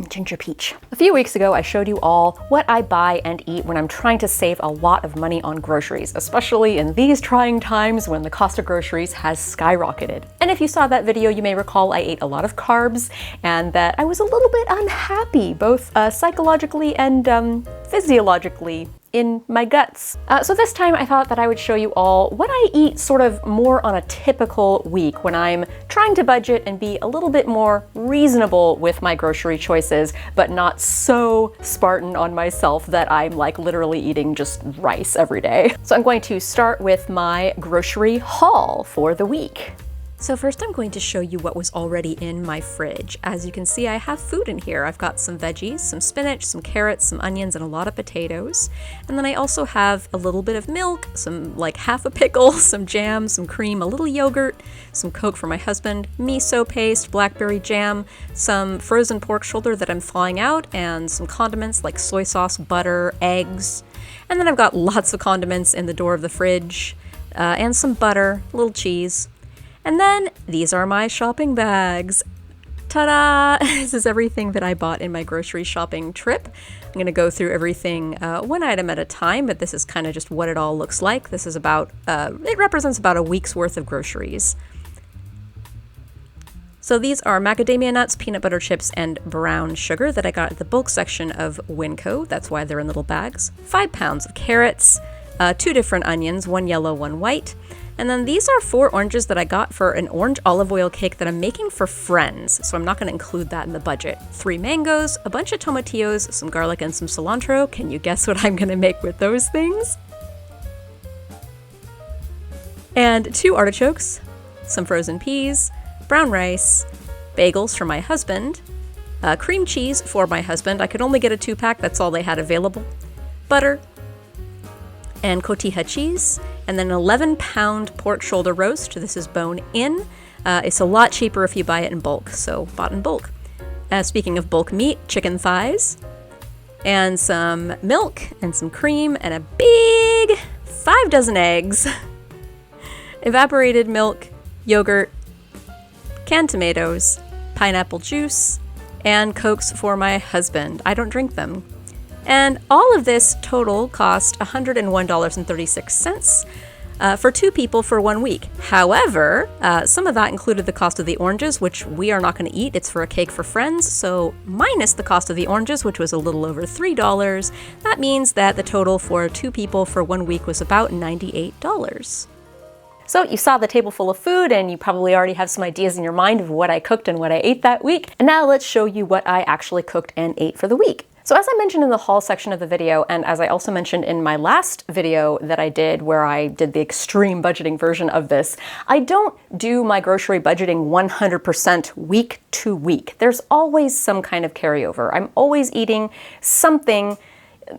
Ginger peach. A few weeks ago, I showed you all what I buy and eat when I'm trying to save a lot of money on groceries, especially in these trying times when the cost of groceries has skyrocketed. And if you saw that video, you may recall I ate a lot of carbs and that I was a little bit unhappy, both psychologically and physiologically in my guts. So this time I thought that I would show you all what I eat sort of more on a typical week when I'm trying to budget and be a little bit more reasonable with my grocery choices, but not so Spartan on myself that I'm like literally eating just rice every day. So I'm going to start with my grocery haul for the week. So first I'm going to show you what was already in my fridge. As you can see, I have food in here. I've got some veggies, some spinach, some carrots, some onions, and a lot of potatoes. And then I also have a little bit of milk, some like half a pickle, some jam, some cream, a little yogurt, some Coke for my husband, miso paste, blackberry jam, some frozen pork shoulder that I'm thawing out, and some condiments like soy sauce, butter, eggs. And then I've got lots of condiments in the door of the fridge, and some butter, a little cheese. And then these are my shopping bags. Ta-da! This is everything that I bought in my grocery shopping trip. I'm going to go through everything one item at a time, but this is kind of just what it all looks like. This is about, it represents about a week's worth of groceries. So these are macadamia nuts, peanut butter chips, and brown sugar that I got at the bulk section of Winco. That's why they're in little bags. 5 pounds of carrots, 2 different onions, 1 yellow, 1 white. And then these are 4 oranges that I got for an orange olive oil cake that I'm making for friends, so I'm not going to include that in the budget. 3 mangoes, a bunch of tomatillos, some garlic, and some cilantro. Can you guess what I'm going to make with those things? And 2 artichokes, some frozen peas, brown rice, bagels for my husband, cream cheese for my husband. I could only get a 2-pack, that's all they had available. Butter, and cotija cheese, and then an 11-pound pork shoulder roast. This is bone in. It's a lot cheaper if you buy it in bulk, so bought in bulk. Speaking of bulk meat, chicken thighs, and some milk, and some cream, and a big 5 dozen eggs, evaporated milk, yogurt, canned tomatoes, pineapple juice, and Cokes for my husband. I don't drink them. And all of this total cost $101.36 for 2 people for 1 week. However, some of that included the cost of the oranges, which we are not going to eat. It's for a cake for friends. So minus the cost of the oranges, which was a little over $3, that means that the total for 2 people for 1 week was about $98. So you saw the table full of food and you probably already have some ideas in your mind of what I cooked and what I ate that week. And now let's show you what I actually cooked and ate for the week. So as I mentioned in the haul section of the video, and as I also mentioned in my last video that I did where I did the extreme budgeting version of this, I don't do my grocery budgeting 100% week to week. There's always some kind of carryover. I'm always eating something,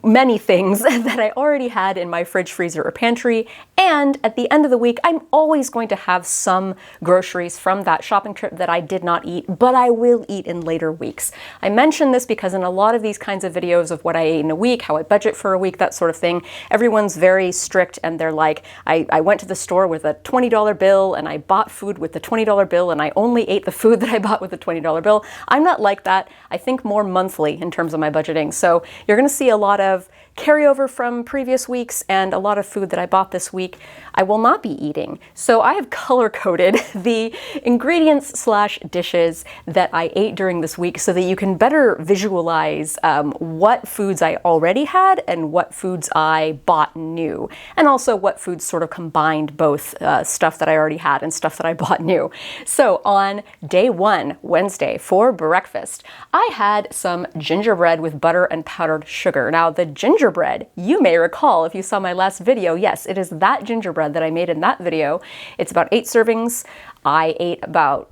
many things that I already had in my fridge, freezer, or pantry, and at the end of the week, I'm always going to have some groceries from that shopping trip that I did not eat, but I will eat in later weeks. I mention this because in a lot of these kinds of videos of what I ate in a week, how I budget for a week, that sort of thing, everyone's very strict and they're like, I went to the store with a $20 bill and I bought food with the $20 bill and I only ate the food that I bought with the $20 bill. I'm not like that. I think more monthly in terms of my budgeting. So you're going to see a lot of carryover from previous weeks and a lot of food that I bought this week I will not be eating. So I have color-coded the ingredients/dishes that I ate during this week so that you can better visualize what foods I already had and what foods I bought new, and also what foods sort of combined both stuff that I already had and stuff that I bought new. So on day 1, Wednesday, for breakfast, I had some gingerbread with butter and powdered sugar. Now the gingerbread, you may recall if you saw my last video, yes, it is that gingerbread that I made in that video. It's about 8 servings. I ate 5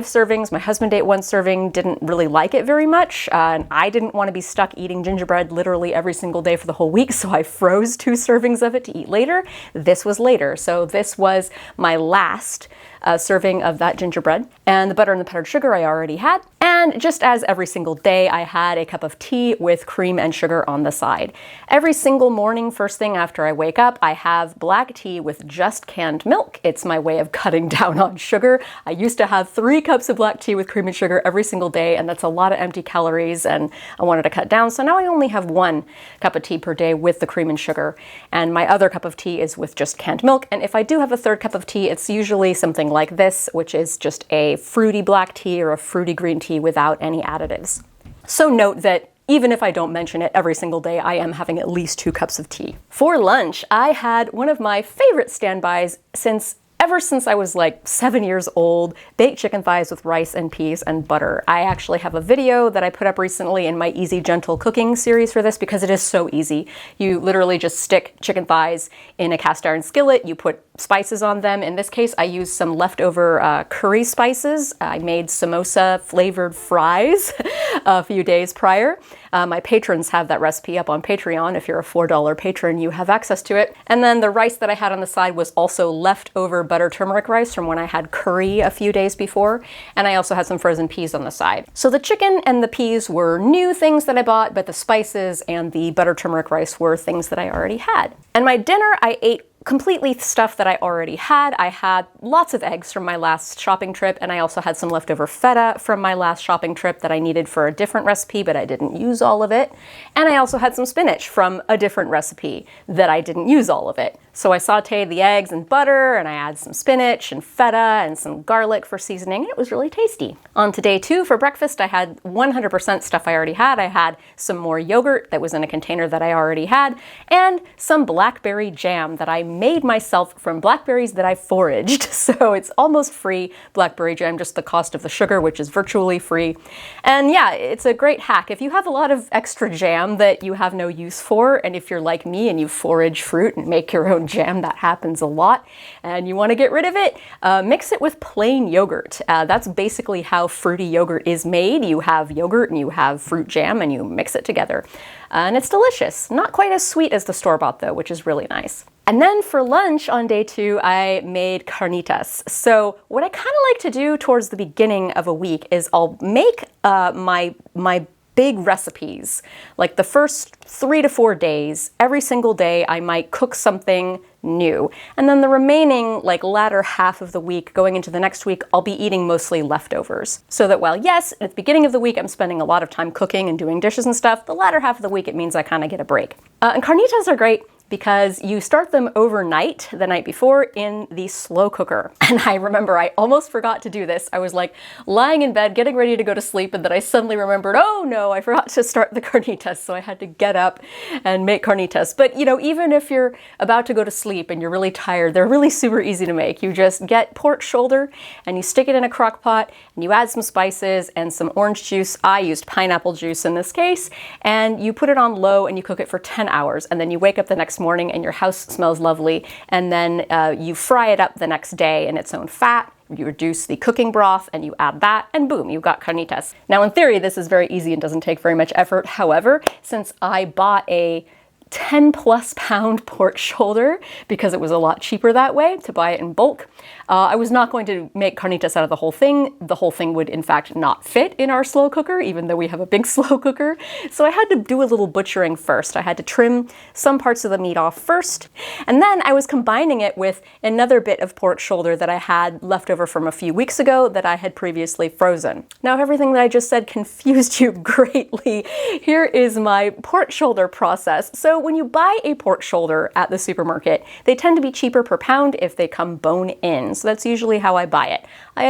servings. My husband ate 1 serving, didn't really like it very much, and I didn't want to be stuck eating gingerbread literally every single day for the whole week, so I froze 2 servings of it to eat later. This was later, so this was my last serving of that gingerbread. And the butter and the powdered sugar I already had. And And just as every single day, I had a cup of tea with cream and sugar on the side. Every single morning, first thing after I wake up, I have black tea with just canned milk. It's my way of cutting down on sugar. I used to have 3 cups of black tea with cream and sugar every single day, and that's a lot of empty calories, and I wanted to cut down. So now I only have 1 cup of tea per day with the cream and sugar, and my other cup of tea is with just canned milk. And if I do have a 3rd cup of tea, it's usually something like this, which is just a fruity black tea or a fruity green tea without any additives. So note that even if I don't mention it every single day, I am having at least 2 cups of tea. For lunch, I had one of my favorite standbys ever since I was like 7 years old, baked chicken thighs with rice and peas and butter. I actually have a video that I put up recently in my Easy Gentle Cooking series for this because it is so easy. You literally just stick chicken thighs in a cast iron skillet, you put spices on them. In this case, I used some leftover curry spices. I made samosa flavored fries a few days prior. My patrons have that recipe up on Patreon. If you're a $4 patron, you have access to it. And then the rice that I had on the side was also leftover butter turmeric rice from when I had curry a few days before. And I also had some frozen peas on the side. So the chicken and the peas were new things that I bought, but the spices and the butter turmeric rice were things that I already had. And my dinner, I ate completely stuff that I already had. I had lots of eggs from my last shopping trip, and I also had some leftover feta from my last shopping trip that I needed for a different recipe, but I didn't use all of it. And I also had some spinach from a different recipe that I didn't use all of it. So I sauteed the eggs in butter, and I added some spinach and feta and some garlic for seasoning, and it was really tasty. On to day 2 for breakfast, I had 100% stuff I already had. I had some more yogurt that was in a container that I already had, and some blackberry jam that I made myself from blackberries that I foraged. So it's almost free blackberry jam, just the cost of the sugar, which is virtually free. And yeah, it's a great hack. If you have a lot of extra jam that you have no use for, and if you're like me and you forage fruit and make your own jam, that happens a lot, and you want to get rid of it, mix it with plain yogurt. That's basically how fruity yogurt is made. You have yogurt and you have fruit jam and you mix it together. And it's delicious. Not quite as sweet as the store-bought though, which is really nice. And then for lunch on day 2, I made carnitas. So what I kind of like to do towards the beginning of a week is I'll make my big recipes. Like the first 3 to 4 days, every single day I might cook something new. And then the remaining latter half of the week going into the next week, I'll be eating mostly leftovers. So that while yes, at the beginning of the week I'm spending a lot of time cooking and doing dishes and stuff, the latter half of the week it means I kind of get a break. And carnitas are great because you start them overnight, the night before, in the slow cooker. And I remember I almost forgot to do this. I was lying in bed, getting ready to go to sleep, and then I suddenly remembered, oh no, I forgot to start the carnitas, so I had to get up and make carnitas. But even if you're about to go to sleep and you're really tired, they're really super easy to make. You just get pork shoulder and you stick it in a crock pot and you add some spices and some orange juice. I used pineapple juice in this case, and you put it on low and you cook it for 10 hours, and then you wake up the next morning and your house smells lovely, and then you fry it up the next day in its own fat. You reduce the cooking broth and you add that, and boom, you've got carnitas. Now in theory, this is very easy and doesn't take very much effort. However, since I bought a 10+ pound pork shoulder because it was a lot cheaper that way to buy it in bulk, I was not going to make carnitas out of the whole thing. The whole thing would in fact not fit in our slow cooker, even though we have a big slow cooker. So I had to do a little butchering first. I had to trim some parts of the meat off first, and then I was combining it with another bit of pork shoulder that I had left over from a few weeks ago that I had previously frozen. Now, if everything that I just said confused you greatly, here is my pork shoulder process. So when you buy a pork shoulder at the supermarket, they tend to be cheaper per pound if they come bone in. So that's usually how I buy it.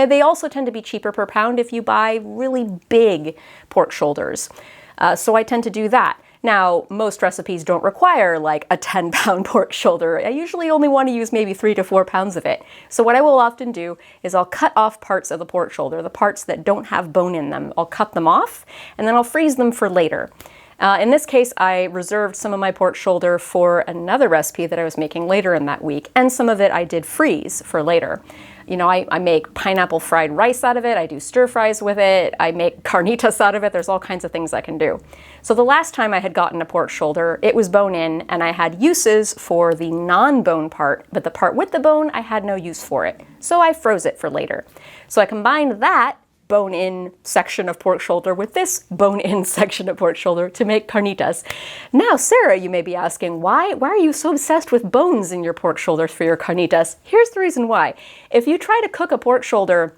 They also tend to be cheaper per pound if you buy really big pork shoulders. So I tend to do that. Now, most recipes don't require a 10-pound pork shoulder. I usually only want to use maybe 3 to 4 pounds of it. So what I will often do is I'll cut off parts of the pork shoulder, the parts that don't have bone in them. I'll cut them off and then I'll freeze them for later. In this case, I reserved some of my pork shoulder for another recipe that I was making later in that week, and some of it I did freeze for later. I make pineapple fried rice out of it, I do stir fries with it, I make carnitas out of it, there's all kinds of things I can do. So the last time I had gotten a pork shoulder, it was bone in, and I had uses for the non-bone part, but the part with the bone, I had no use for it. So I froze it for later. So I combined that bone-in section of pork shoulder with this bone-in section of pork shoulder to make carnitas. Now, Sarah, you may be asking, why are you so obsessed with bones in your pork shoulders for your carnitas? Here's the reason why. If you try to cook a pork shoulder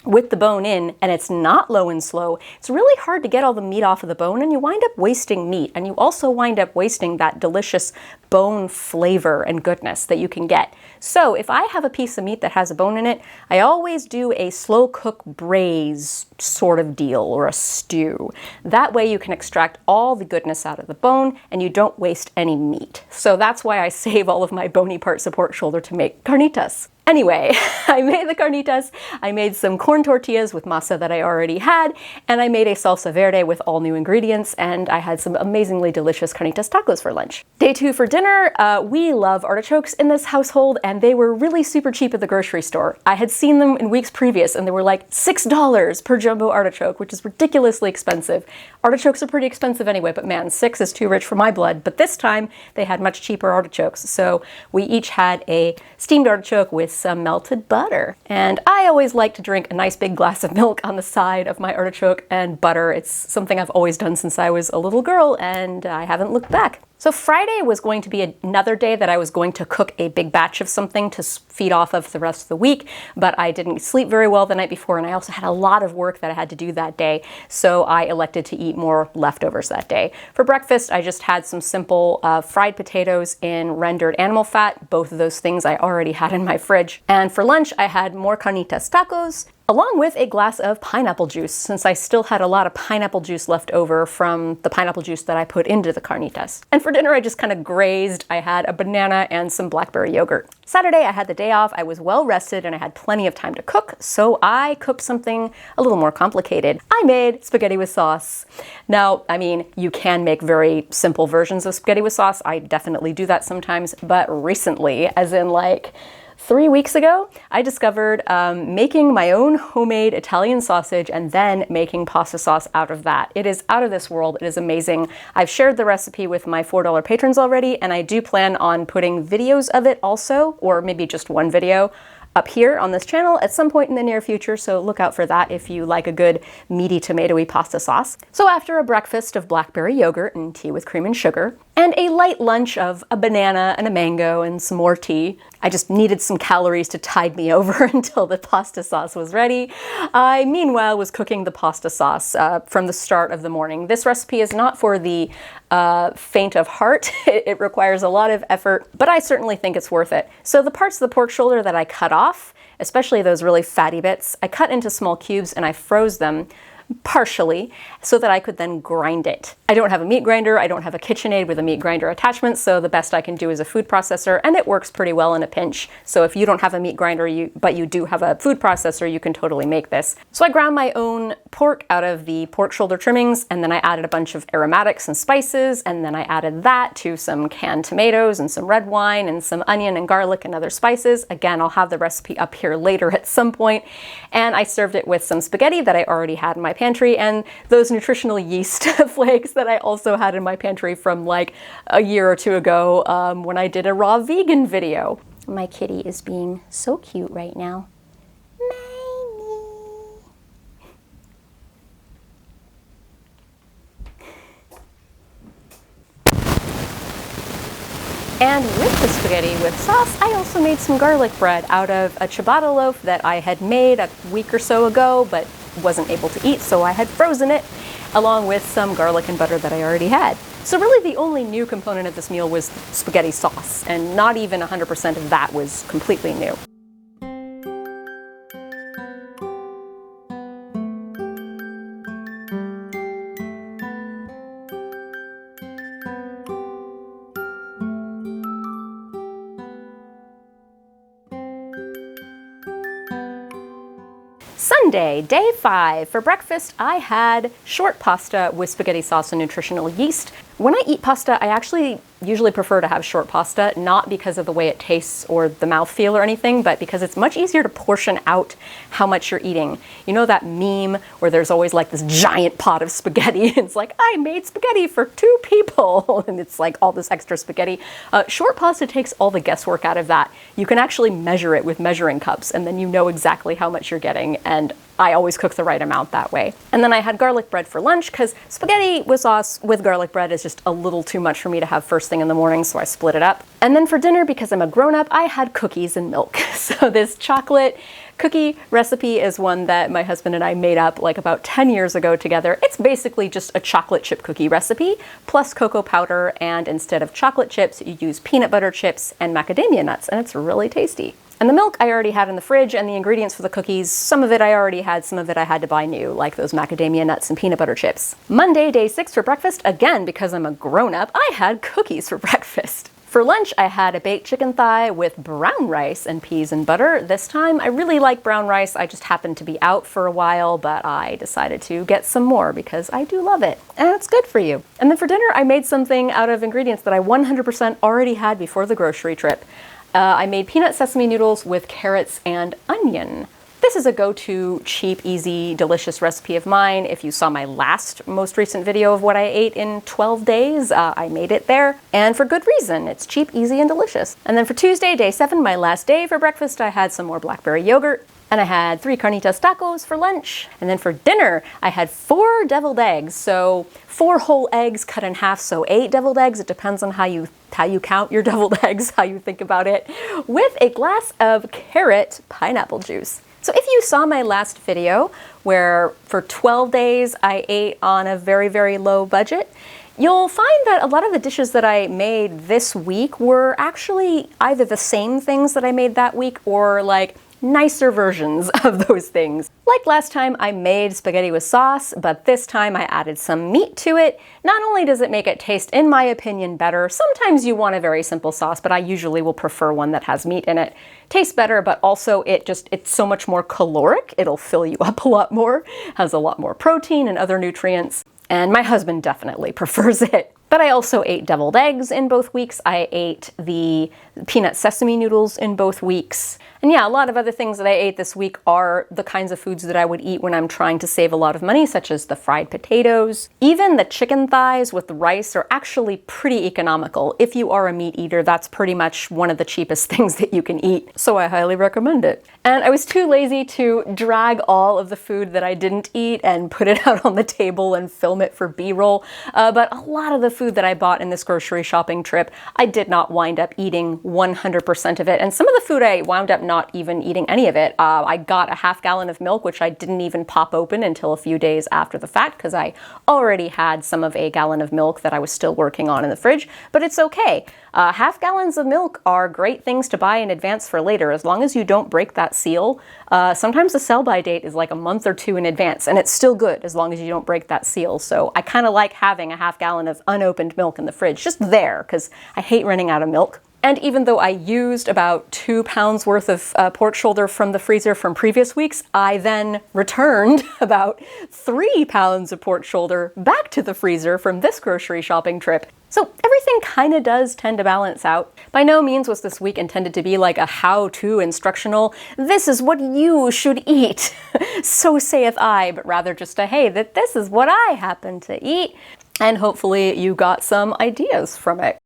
with the bone in and it's not low and slow, it's really hard to get all the meat off of the bone, and you wind up wasting meat, and you also wind up wasting that delicious bone flavor and goodness that you can get. So if I have a piece of meat that has a bone in it, I always do a slow cook braise sort of deal, or a stew. That way you can extract all the goodness out of the bone and you don't waste any meat. So that's why I save all of my bony parts of pork shoulder to make carnitas. Anyway, I made the carnitas, I made some corn tortillas with masa that I already had, and I made a salsa verde with all new ingredients, and I had some amazingly delicious carnitas tacos for lunch. Day 2 for dinner, we love artichokes in this household, and they were really super cheap at the grocery store. I had seen them in weeks previous, and they were like $6 per jumbo artichoke, which is ridiculously expensive. Artichokes are pretty expensive anyway, but man, 6 is too rich for my blood. But this time, they had much cheaper artichokes, so we each had a steamed artichoke with some melted butter. And I always like to drink a nice big glass of milk on the side of my artichoke and butter. It's something I've always done since I was a little girl, and I haven't looked back. So Friday was going to be another day that I was going to cook a big batch of something to feed off of the rest of the week, but I didn't sleep very well the night before, and I also had a lot of work that I had to do that day, so I elected to eat more leftovers that day. For breakfast, I just had some simple fried potatoes in rendered animal fat. Both of those things I already had in my fridge. And for lunch, I had more carnitas tacos, along with a glass of pineapple juice, since I still had a lot of pineapple juice left over from the pineapple juice that I put into the carnitas. And for dinner, I just kind of grazed. I had a banana and some blackberry yogurt. Saturday, I had the day off. I was well rested and I had plenty of time to cook, so I cooked something a little more complicated. I made spaghetti with sauce. Now, I mean, you can make very simple versions of spaghetti with sauce. I definitely do that sometimes, but recently, as in like 3 weeks ago, I discovered making my own homemade Italian sausage and then making pasta sauce out of that. It is out of this world. It is amazing. I've shared the recipe with my $4 patrons already, and I do plan on putting videos of it also, or maybe just one video, up here on this channel at some point in the near future, so look out for that if you like a good meaty tomatoey pasta sauce. So after a breakfast of blackberry yogurt and tea with cream and sugar, and a light lunch of a banana and a mango and some more tea, I just needed some calories to tide me over until the pasta sauce was ready. I, meanwhile, was cooking the pasta sauce from the start of the morning. This recipe is not for the faint of heart. It requires a lot of effort, but I certainly think it's worth it. So the parts of the pork shoulder that I cut off, especially those really fatty bits, I cut into small cubes and I froze them partially so that I could then grind it. I don't have a meat grinder, I don't have a KitchenAid with a meat grinder attachment, so the best I can do is a food processor, and it works pretty well in a pinch. So if you don't have a meat grinder, but you do have a food processor, you can totally make this. So I ground my own pork out of the pork shoulder trimmings, and then I added a bunch of aromatics and spices, and then I added that to some canned tomatoes and some red wine and some onion and garlic and other spices. Again, I'll have the recipe up here later at some point. And I served it with some spaghetti that I already had in my pantry, and those nutritional yeast flakes that I also had in my pantry from like a year or two ago when I did a raw vegan video. My kitty is being so cute right now. And with the spaghetti with sauce, I also made some garlic bread out of a ciabatta loaf that I had made a week or so ago, but wasn't able to eat, so I had frozen it, along with some garlic and butter that I already had. So really the only new component of this meal was spaghetti sauce, and not even 100% of that was completely new. Sunday, day 5. For breakfast, I had short pasta with spaghetti sauce and nutritional yeast. When I eat pasta, I actually usually prefer to have short pasta, not because of the way it tastes or the mouthfeel or anything, but because it's much easier to portion out how much you're eating. You know that meme where there's always like this giant pot of spaghetti? It's like, I made spaghetti for 2 people, and it's like all this extra spaghetti. Short pasta takes all the guesswork out of that. You can actually measure it with measuring cups, and then you know exactly how much you're getting, and I always cook the right amount that way. And then I had garlic bread for lunch because spaghetti with sauce with garlic bread is just a little too much for me to have first thing in the morning, so I split it up. And then for dinner, because I'm a grown-up, I had cookies and milk. So this chocolate cookie recipe is one that my husband and I made up like about 10 years ago together. It's basically just a chocolate chip cookie recipe plus cocoa powder, and instead of chocolate chips, you use peanut butter chips and macadamia nuts, and it's really tasty. And the milk I already had in the fridge, and the ingredients for the cookies, some of it I already had, some of it I had to buy new, like those macadamia nuts and peanut butter chips. Monday, day 6 for breakfast, again, because I'm a grown-up, I had cookies for breakfast. For lunch, I had a baked chicken thigh with brown rice and peas and butter. This time, I really like brown rice. I just happened to be out for a while, but I decided to get some more because I do love it, and it's good for you. And then for dinner, I made something out of ingredients that I 100% already had before the grocery trip. I made peanut sesame noodles with carrots and onion. This is a go-to, cheap, easy, delicious recipe of mine. If you saw my most recent video of what I ate in 12 days, I made it there. And for good reason. It's cheap, easy, and delicious. And then for Tuesday, day 7, my last day for breakfast, I had some more blackberry yogurt. And I had 3 carnitas tacos for lunch. And then for dinner, I had 4 deviled eggs. So 4 whole eggs cut in half, so 8 deviled eggs. It depends on how you count your deviled eggs, how you think about it. With a glass of carrot pineapple juice. So if you saw my last video, where for 12 days I ate on a very, very low budget, you'll find that a lot of the dishes that I made this week were actually either the same things that I made that week or like nicer versions of those things. Like last time, I made spaghetti with sauce, but this time I added some meat to it. Not only does it make it taste, in my opinion, better, sometimes you want a very simple sauce, but I usually will prefer one that has meat in it. Tastes better, but also it's so much more caloric. It'll fill you up a lot more, has a lot more protein and other nutrients. And my husband definitely prefers it. But I also ate deviled eggs in both weeks. I ate the peanut sesame noodles in both weeks. And yeah, a lot of other things that I ate this week are the kinds of foods that I would eat when I'm trying to save a lot of money, such as the fried potatoes. Even the chicken thighs with the rice are actually pretty economical. If you are a meat eater, that's pretty much one of the cheapest things that you can eat. So I highly recommend it. And I was too lazy to drag all of the food that I didn't eat and put it out on the table and film it for B-roll. But a lot of the food that I bought in this grocery shopping trip, I did not wind up eating 100% of it. And some of the food I wound up not even eating any of it. I got a half gallon of milk, which I didn't even pop open until a few days after the fact because I already had some of a gallon of milk that I was still working on in the fridge, but it's okay. Half gallons of milk are great things to buy in advance for later, as long as you don't break that seal. Sometimes the sell-by date is like a month or 2 in advance, and it's still good as long as you don't break that seal. So I kind of like having a half gallon of unopened milk in the fridge, just there, because I hate running out of milk. And even though I used about 2 pounds worth of pork shoulder from the freezer from previous weeks, I then returned about 3 pounds of pork shoulder back to the freezer from this grocery shopping trip. So everything kind of does tend to balance out. By no means was this week intended to be like a how-to instructional, this is what you should eat, so saith I, but rather just a, hey, that this is what I happen to eat. And hopefully you got some ideas from it.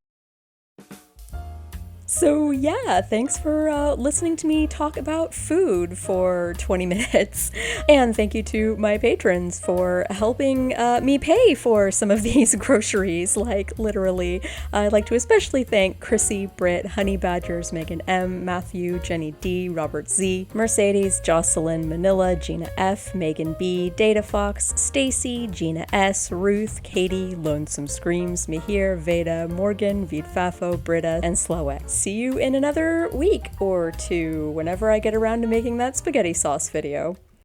So yeah, thanks for listening to me talk about food for 20 minutes. And thank you to my patrons for helping me pay for some of these groceries, like literally. I'd like to especially thank Chrissy, Britt, Honey Badgers, Megan M, Matthew, Jenny D, Robert Z, Mercedes, Jocelyn, Manila, Gina F, Megan B, Data Fox, Stacy, Gina S, Ruth, Katie, Lonesome Screams, Mihir, Veda, Morgan, Vidfafo, Britta, and Slowet. See you in another week or 2 whenever I get around to making that spaghetti sauce video.